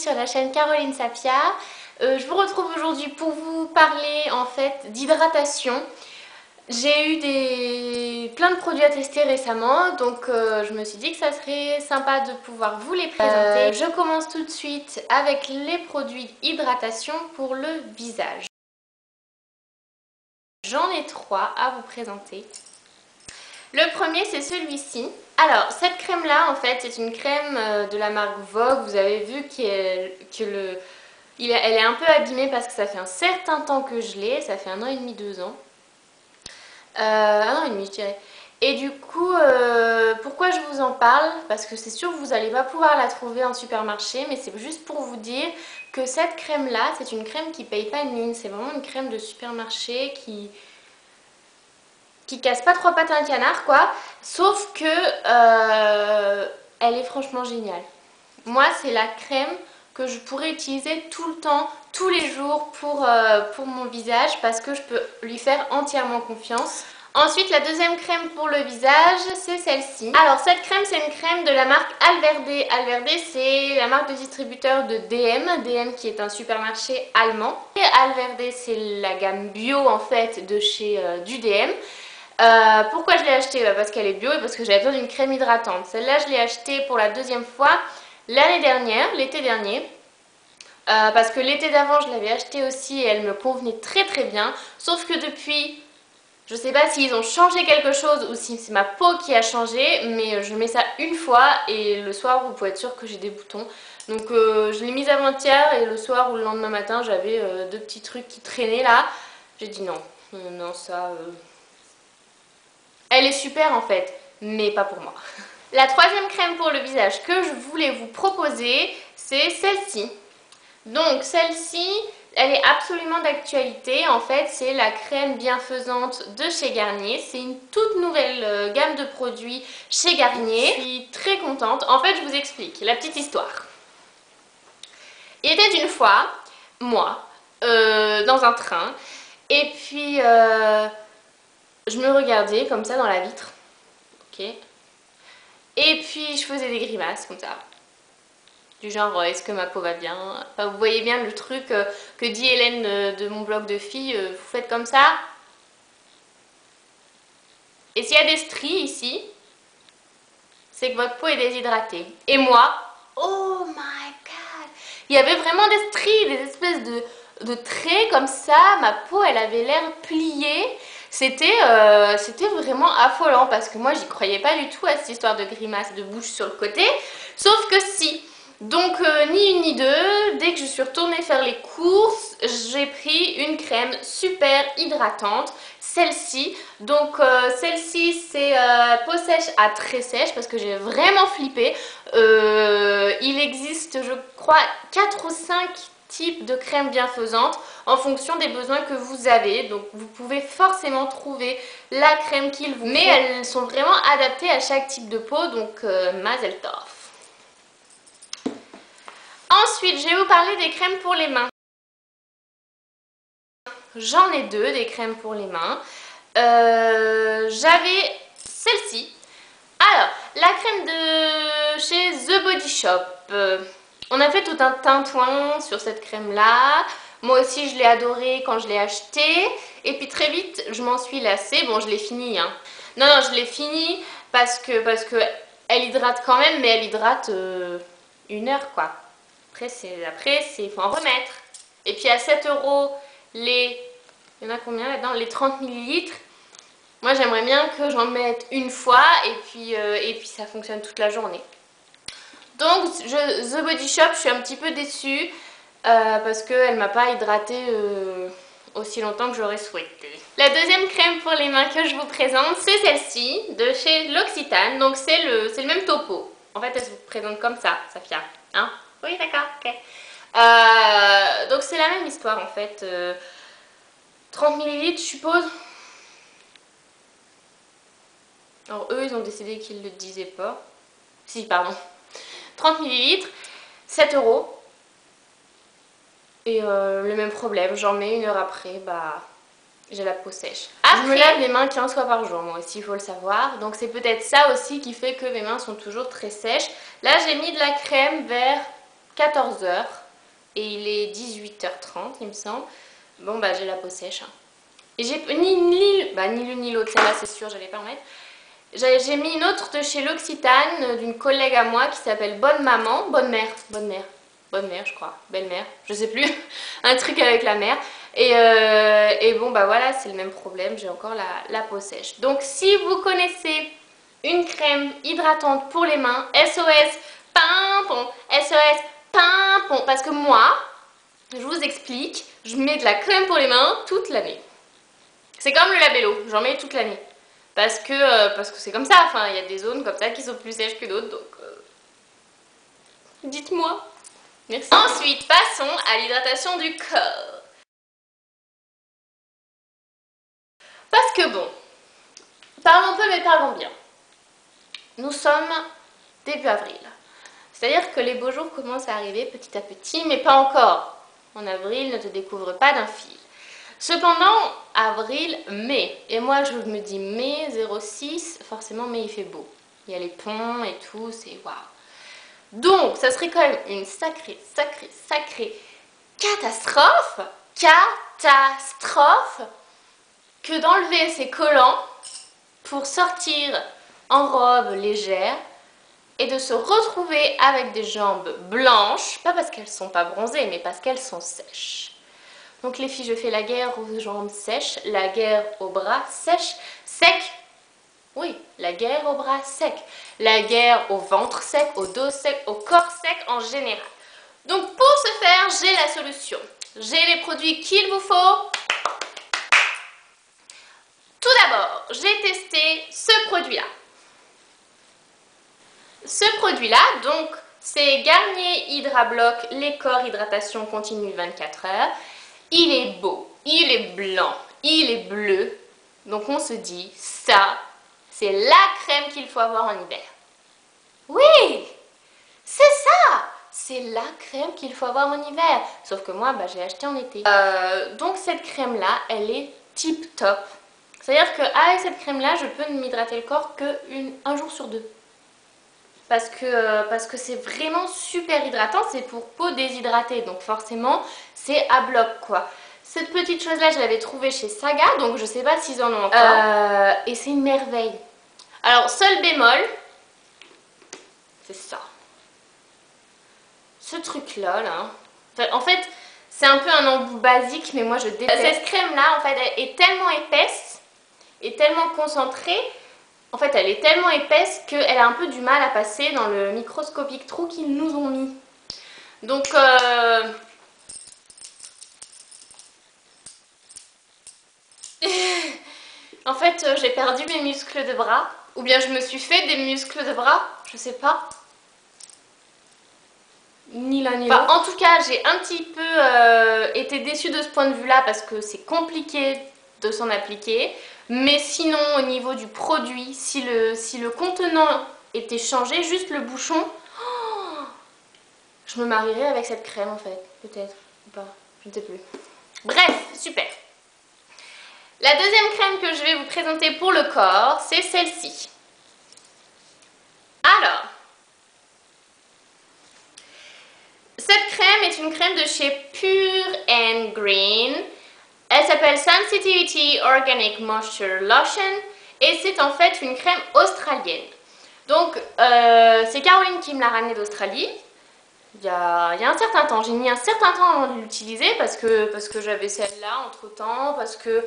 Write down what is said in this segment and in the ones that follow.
sur la chaîne Caroline Sapia. Je vous retrouve aujourd'hui pour vous parler en fait d'hydratation. J'ai eu plein de produits à tester récemment, donc je me suis dit que ça serait sympa de pouvoir vous les présenter. Je commence tout de suite avec les produits d'hydratation pour le visage. J'en ai 3 à vous présenter. Le premier, c'est celui-ci. Alors, cette crème-là, en fait, c'est une crème de la marque Vogue. Vous avez vu elle est un peu abîmée parce que ça fait un certain temps que je l'ai. Ça fait 1 an et demi, 2 ans. 1 an et demi, je dirais. Et du coup, pourquoi je vous en parle? Parce que c'est sûr que vous n'allez pas pouvoir la trouver en supermarché, mais c'est juste pour vous dire que cette crème-là, c'est une crème qui paye pas de mine. C'est vraiment une crème de supermarché qui casse pas 3 pattes à un canard, quoi. Sauf que elle est franchement géniale. Moi, c'est la crème que je pourrais utiliser tout le temps, tous les jours pour mon visage, parce que je peux lui faire entièrement confiance. Ensuite, la deuxième crème pour le visage, c'est celle-ci. Alors, cette crème, c'est une crème de la marque Alverde. Alverde, c'est la marque de distributeur de DM. DM qui est un supermarché allemand. Et Alverde, c'est la gamme bio, en fait, de chez du DM. Pourquoi je l'ai achetée? Parce qu'elle est bio et parce que j'avais besoin d'une crème hydratante. Celle-là, je l'ai achetée pour la deuxième fois l'année dernière, l'été dernier. Parce que l'été d'avant, je l'avais achetée aussi et elle me convenait très très bien. Sauf que depuis, je sais pas s'ils ont changé quelque chose ou si c'est ma peau qui a changé, mais je mets ça une fois et le soir, vous pouvez être sûr que j'ai des boutons. Donc je l'ai mise avant-hier et le soir ou le lendemain matin, j'avais 2 petits trucs qui traînaient là. J'ai dit non, non ça... Elle est super en fait, mais pas pour moi. La troisième crème pour le visage que je voulais vous proposer, c'est celle-ci. Donc celle-ci, elle est absolument d'actualité. En fait, c'est la crème bienfaisante de chez Garnier. C'est une toute nouvelle gamme de produits chez Garnier. Je suis très contente. En fait, je vous explique la petite histoire. Il était une fois, moi, dans un train, et puis... je me regardais comme ça dans la vitre, ok. Et puis je faisais des grimaces comme ça. Du genre, est-ce que ma peau va bien? Enfin, vous voyez bien le truc que dit Hélène de mon blog de filles, vous faites comme ça. Et s'il y a des stries ici, c'est que votre peau est déshydratée. Et moi, oh my god, il y avait vraiment des stries, des espèces de traits comme ça. Ma peau, elle avait l'air pliée. C'était vraiment affolant parce que moi j'y croyais pas du tout à cette histoire de grimace de bouche sur le côté, sauf que si. Donc ni une ni deux, dès que je suis retournée faire les courses, j'ai pris une crème super hydratante, celle-ci. Donc celle-ci c'est peau sèche à très sèche parce que j'ai vraiment flippé. Il existe je crois 4 ou 5 types de crèmes bienfaisantes en fonction des besoins que vous avez, donc vous pouvez forcément trouver la crème qu'il vous faut, mais elles sont vraiment adaptées à chaque type de peau, donc Mazel Tov. Ensuite, je vais vous parler des crèmes pour les mains. J'en ai 2 des crèmes pour les mains. J'avais celle-ci. Alors, la crème de chez The Body Shop. On a fait tout un tintouin sur cette crème là. Moi aussi je l'ai adorée quand je l'ai achetée. Et puis très vite je m'en suis lassée. Bon, je l'ai fini hein. Non, je l'ai fini parce que elle hydrate quand même. Mais elle hydrate 1 heure quoi. Après il faut en remettre. Et puis à 7 € les... Il y en a combien là-dedans? Les 30 ml. Moi j'aimerais bien que j'en mette une fois. Et puis ça fonctionne toute la journée. Donc The Body Shop, je suis un petit peu déçue parce qu'elle m'a pas hydratée aussi longtemps que j'aurais souhaité. La deuxième crème pour les mains que je vous présente, c'est celle-ci de chez L'Occitane. Donc c'est le même topo. En fait, elle se présente comme ça, Safia. Hein? Oui, d'accord, ok. Donc c'est la même histoire en fait. 30 ml, je suppose. Alors eux, ils ont décidé qu'ils ne le disaient pas. Si, pardon. 30 ml, 7 €. Et le même problème, j'en mets 1 heure après, bah j'ai la peau sèche. Après, je me lave les mains 15 fois par jour, moi aussi, il faut le savoir. Donc c'est peut-être ça aussi qui fait que mes mains sont toujours très sèches. Là, j'ai mis de la crème vers 14 h et il est 18 h 30 il me semble. Bon bah j'ai la peau sèche. Hein. Et j'ai ni l'une ni l'autre, celle-là c'est sûr, j'allais pas en mettre. J'ai mis une autre de chez L'Occitane, d'une collègue à moi qui s'appelle Bonne Maman, Bonne Mère, je crois, Belle-Mère, je sais plus, un truc avec la mère. Et bon bah voilà, c'est le même problème, j'ai encore la peau sèche. Donc si vous connaissez une crème hydratante pour les mains, SOS pimpon, SOS pimpon, parce que moi, je vous explique, je mets de la crème pour les mains toute l'année. C'est comme le labello, j'en mets toute l'année. Parce que c'est comme ça, enfin il y a des zones comme ça qui sont plus sèches que d'autres, donc dites-moi. Merci. Ensuite, passons à l'hydratation du corps. Parce que bon, parlons peu mais parlons bien. Nous sommes début avril. C'est-à-dire que les beaux jours commencent à arriver petit à petit, mais pas encore. En avril, ne te découvre pas d'un fil. Cependant, avril, mai. Et moi, je me dis mai, 06, forcément, mai, il fait beau. Il y a les ponts et tout, c'est waouh. Donc, ça serait quand même une sacrée catastrophe que d'enlever ces collants pour sortir en robe légère et de se retrouver avec des jambes blanches, pas parce qu'elles sont pas bronzées, mais parce qu'elles sont sèches. Donc les filles, je fais la guerre aux jambes sèches, la guerre aux bras sèches, secs. Oui, la guerre aux bras secs, la guerre au ventre sec, au dos sec, au corps sec en général. Donc pour ce faire, j'ai la solution. J'ai les produits qu'il vous faut. Tout d'abord, j'ai testé ce produit-là. Ce produit-là, donc, c'est Garnier Hydra Block, les corps hydratation continue 24 heures. Il est beau, il est blanc, il est bleu. Donc on se dit, ça, c'est la crème qu'il faut avoir en hiver. Oui, c'est ça, c'est la crème qu'il faut avoir en hiver. Sauf que moi, bah, j'ai acheté en été. Donc cette crème-là, elle est tip top. C'est-à-dire qu'avec cette crème-là, je peux ne m'hydrater le corps qu'un jour sur deux. Parce que c'est vraiment super hydratant, c'est pour peau déshydratée, donc forcément c'est à bloc quoi. Cette petite chose là je l'avais trouvée chez Saga, donc je sais pas s'ils en ont encore, et c'est une merveille. Alors seul bémol, c'est ça. Ce truc là, en fait c'est un peu un embout basique mais moi je déteste. Cette crème là en fait elle est tellement épaisse et tellement concentrée. En fait, elle est tellement épaisse qu'elle a un peu du mal à passer dans le microscopique trou qu'ils nous ont mis. Donc, en fait, j'ai perdu mes muscles de bras. Ou bien je me suis fait des muscles de bras, je sais pas. Ni l'un ni l'autre. En tout cas, j'ai un petit peu été déçue de ce point de vue-là parce que c'est compliqué de s'en appliquer. Mais sinon, au niveau du produit, si le contenant était changé, juste le bouchon, oh, je me marierais avec cette crème en fait. Peut-être, ou pas, je ne sais plus. Bref, super. La deuxième crème que je vais vous présenter pour le corps, c'est celle-ci. Alors, cette crème est une crème de chez Pure and Green. Elle s'appelle Sensitivity Organic Moisture Lotion et c'est en fait une crème australienne. Donc c'est Caroline qui me l'a ramenée d'Australie il y a un certain temps. J'ai mis un certain temps avant de l'utiliser parce que j'avais celle-là entre temps, parce que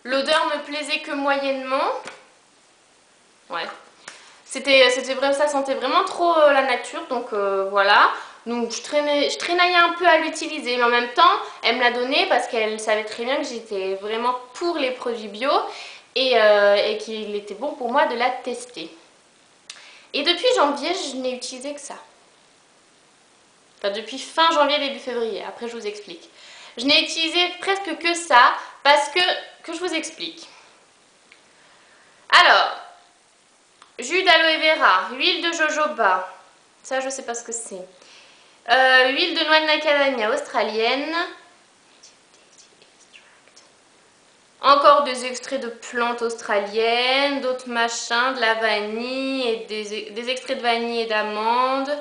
l'odeur me plaisait que moyennement. Ouais. Ça sentait vraiment trop la nature, donc voilà. Donc je traînaillais un peu à l'utiliser, mais en même temps, elle me l'a donné parce qu'elle savait très bien que j'étais vraiment pour les produits bio et qu'il était bon pour moi de la tester. Et depuis janvier, je n'ai utilisé que ça. Enfin, depuis fin janvier, début février, après je vous explique. Je n'ai utilisé presque que ça parce que je vous explique. Alors, jus d'aloe vera, huile de jojoba, ça je sais pas ce que c'est. Huile de noix de macadamia australienne. Encore des extraits de plantes australiennes, d'autres machins, de la vanille et des extraits de vanille et d'amandes.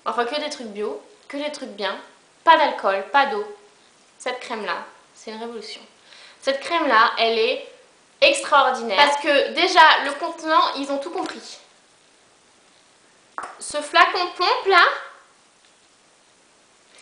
Enfin que des trucs bio. que des trucs bien. Pas d'alcool, pas d'eau. Cette crème-là, c'est une révolution. Cette crème-là, elle est extraordinaire. Parce que déjà, le contenant, ils ont tout compris. Ce flacon pompe là,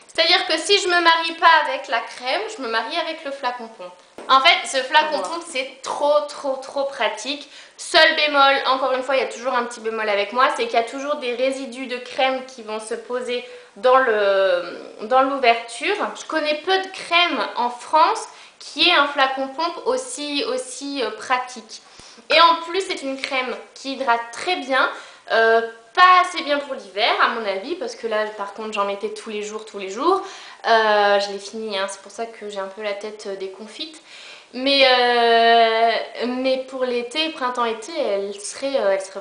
c'est-à-dire que si je me marie pas avec la crème, je me marie avec le flacon pompe. En fait, ce flacon pompe, c'est trop pratique. Seul bémol, encore une fois, il y a toujours un petit bémol avec moi, c'est qu'il y a toujours des résidus de crème qui vont se poser dans l'ouverture. Je connais peu de crèmes en France qui ait un flacon pompe aussi pratique. Et en plus, c'est une crème qui hydrate très bien. Pas assez bien pour l'hiver à mon avis, parce que là par contre j'en mettais tous les jours. Je l'ai fini, hein, c'est pour ça que j'ai un peu la tête déconfite. Mais pour l'été, printemps-été, elle serait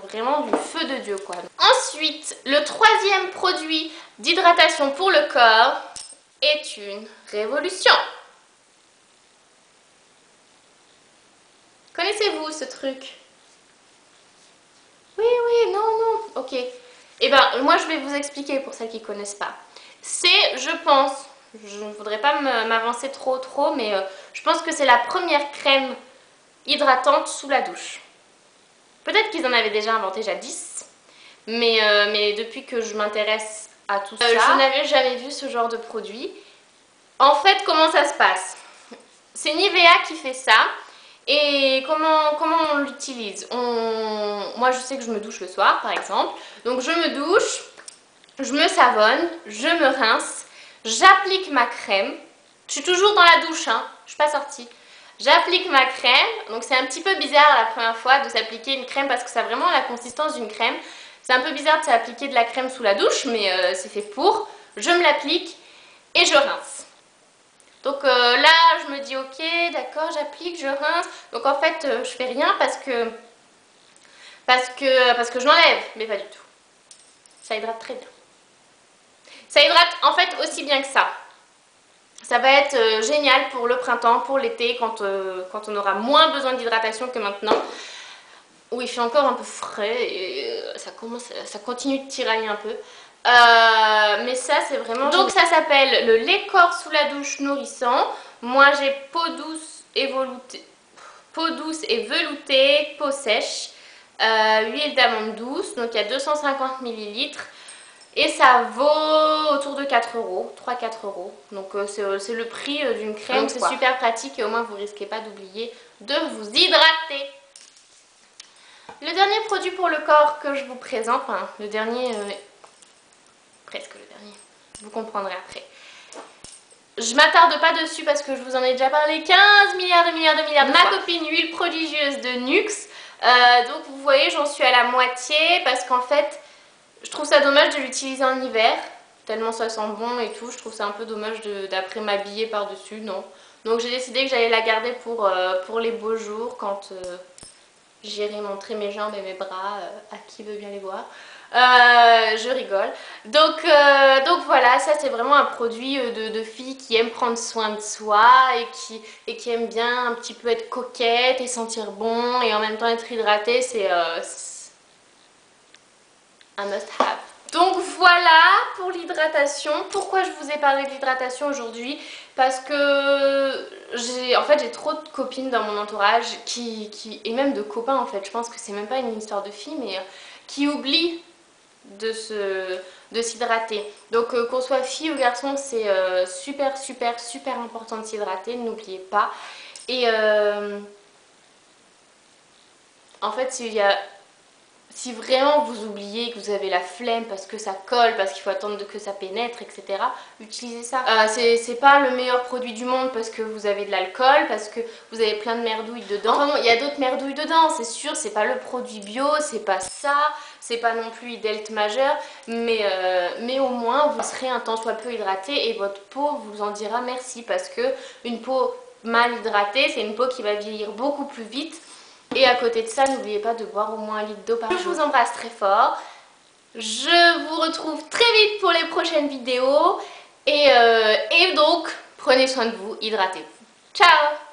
vraiment du feu de Dieu quoi. Ensuite, le troisième produit d'hydratation pour le corps est une révolution. Connaissez-vous ce truc ? Oui, non, ok. Eh ben, moi je vais vous expliquer pour celles qui ne connaissent pas. C'est, je pense, je ne voudrais pas m'avancer trop, mais je pense que c'est la première crème hydratante sous la douche. Peut-être qu'ils en avaient déjà inventé jadis, mais depuis que je m'intéresse à tout ça, je n'avais jamais vu ce genre de produit. En fait, comment ça se passe? C'est Nivea qui fait ça. Et comment on l'utilise? Moi je sais que je me douche le soir par exemple. Donc je me douche, je me savonne, je me rince, j'applique ma crème. Je suis toujours dans la douche, hein, je suis pas sortie. J'applique ma crème. Donc c'est un petit peu bizarre la première fois de s'appliquer une crème parce que ça a vraiment la consistance d'une crème. C'est un peu bizarre de s'appliquer de la crème sous la douche, mais c'est fait pour. Je me l'applique et je rince. Donc là, je me dis ok, d'accord, j'applique, je rince. Donc en fait, je fais rien parce que je l'enlève, mais pas du tout. Ça hydrate très bien. Ça hydrate en fait aussi bien que ça. Ça va être génial pour le printemps, pour l'été, quand on aura moins besoin d'hydratation que maintenant. Où il fait encore un peu frais et ça continue de tirailler un peu. Mais ça c'est vraiment... Donc ça s'appelle le lait corps sous la douche nourrissant. Moi j'ai peau douce et veloutée, peau sèche, huile d'amande douce, donc il y a 250 ml et ça vaut autour de 4 €, 3-4 €. Donc c'est le prix d'une crème, donc c'est super pratique et au moins vous risquez pas d'oublier de vous hydrater. Le dernier produit pour le corps que je vous présente, enfin le dernier... presque le dernier, vous comprendrez après. Je m'attarde pas dessus parce que je vous en ai déjà parlé 15 milliards de fois. Ma copine huile prodigieuse de Nuxe. Donc vous voyez, j'en suis à la moitié parce qu'en fait, je trouve ça dommage de l'utiliser en hiver. Tellement ça sent bon et tout, je trouve ça un peu dommage d'après m'habiller par-dessus, non. Donc j'ai décidé que j'allais la garder pour les beaux jours quand j'irai montrer mes jambes et mes bras à qui veut bien les voir. Je rigole. Donc voilà, ça c'est vraiment un produit de fille qui aime prendre soin de soi et qui aime bien un petit peu être coquette et sentir bon et en même temps être hydratée. C'est un must-have. Donc voilà pour l'hydratation. Pourquoi je vous ai parlé de l'hydratation aujourd'hui? Parce que en fait j'ai trop de copines dans mon entourage et même de copains en fait. Je pense que c'est même pas une histoire de filles mais qui oublient de s'hydrater. Donc qu'on soit fille ou garçon, c'est super important de s'hydrater, n'oubliez pas. Et en fait si vraiment vous oubliez que vous avez la flemme parce que ça colle, parce qu'il faut attendre que ça pénètre, etc., utilisez ça. C'est pas le meilleur produit du monde parce que vous avez de l'alcool, parce que vous avez plein de merdouilles dedans. Enfin bon, il y a d'autres merdouilles dedans, c'est sûr, c'est pas le produit bio, c'est pas ça, c'est pas non plus Idelt majeur, mais au moins vous serez un tant soit peu hydraté et votre peau vous en dira merci parce que une peau mal hydratée, c'est une peau qui va vieillir beaucoup plus vite. Et à côté de ça, n'oubliez pas de boire au moins 1 litre d'eau par jour. Je vous embrasse très fort. Je vous retrouve très vite pour les prochaines vidéos. Et donc, prenez soin de vous, hydratez-vous. Ciao!